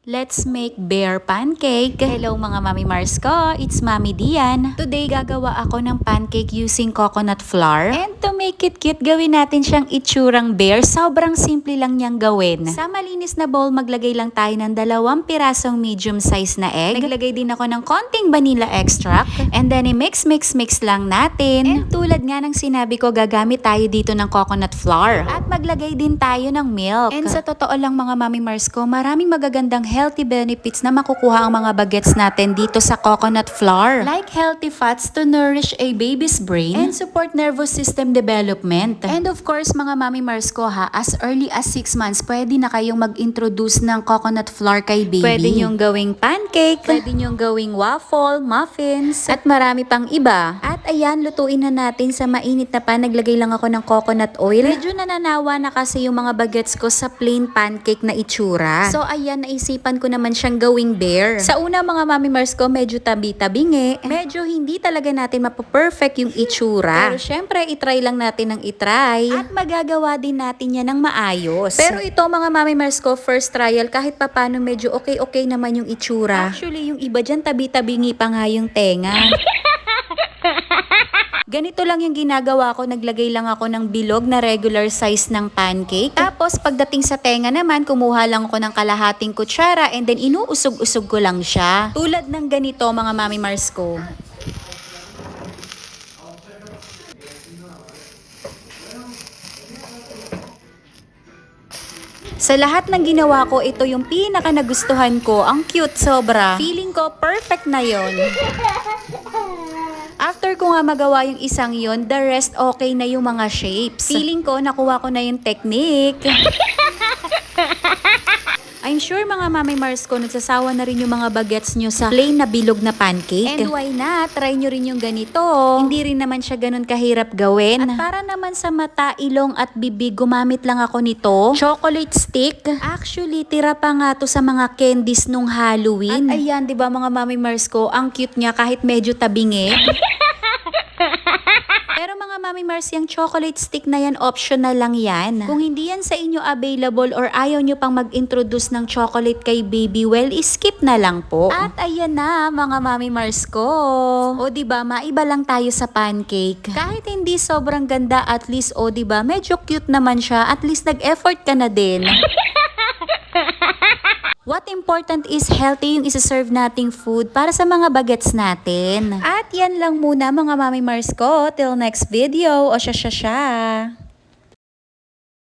Let's make bear pancake. Hello mga Mami Mars ko, it's Mami Dian. Today gagawa ako ng pancake using coconut flour. And to make it cute, gawin natin siyang itsurang bear. Sobrang simple lang niyang gawin. Sa malinis na bowl, maglagay lang tayo ng 2 pirasong medium size na egg. Naglagay din ako ng konting vanilla extract. And then i-mix lang natin. And tulad nga ng sinabi ko, gagamit tayo dito ng coconut flour. At maglagay din tayo ng milk. And sa totoo lang mga Mami Mars ko, maraming magagandang healthy benefits na makukuha ang mga bagets natin dito sa coconut flour. Like healthy fats to nourish a baby's brain and support nervous system development. And of course, mga Mami Mars ko ha, as early as 6 months, pwede na kayong mag-introduce ng coconut flour kay baby. Pwede nyong gawing pancake, pwede nyong gawing waffle, muffins, at marami pang iba. At ayan, lutuin na natin sa mainit na pan. Naglagay lang ako ng coconut oil. Medyo nananawa na kasi yung mga bagets ko sa plain pancake na itsura. So ayan, naisipan ko naman siyang gawing bear. Sa una mga Mami Mars ko, medyo tabi-tabingi. Medyo hindi talaga natin mapaperfect yung itsura. Pero syempre, itry lang natin ng itry. At magagawa din natin yan ng maayos. Pero ito mga Mami Mars ko, first trial, kahit papano medyo okay naman yung itsura. Actually, yung iba dyan tabi-tabingi pa nga yung tenga. Ganito lang yung ginagawa ko, naglagay lang ako ng bilog na regular size ng pancake. Tapos pagdating sa tenga naman, kumuha lang ako ng kalahating kutsara and then inuusog-usog ko lang siya. Tulad ng ganito mga Mami Mars ko. Sa lahat ng ginawa ko, ito yung pinaka nagustuhan ko. Ang cute sobra. Feeling ko perfect na yon. After ko nga magawa yung isang yon, the rest okay na yung mga shapes. Feeling ko, nakuha ko na yung technique. I'm sure mga Mami Mars ko, nagsasawa na rin yung mga bagets nyo sa plain na bilog na pancake. And why not? Try nyo rin yung ganito. Hindi rin naman siya ganun kahirap gawin. At para naman sa mata, ilong at bibig, gumamit lang ako nito. Chocolate stick. Actually, tira pa nga to sa mga candies nung Halloween. At ayan, di ba mga Mami Mars ko, ang cute niya kahit medyo tabingi. Pero mga Mami Mars, yung chocolate stick na yan, optional lang yan. Kung hindi yan sa inyo available or ayaw nyo pang mag-introduce ng chocolate kay baby, well, skip na lang po. At ayan na, mga Mami Mars ko. O diba, maiba lang tayo sa pancake. Kahit hindi sobrang ganda, at least, o diba, medyo cute naman siya. At least nag-effort ka na din. What important is healthy yung isa-serve nating food para sa mga bagets natin. At yan lang muna mga Mami Mars ko. Till next video. O siya.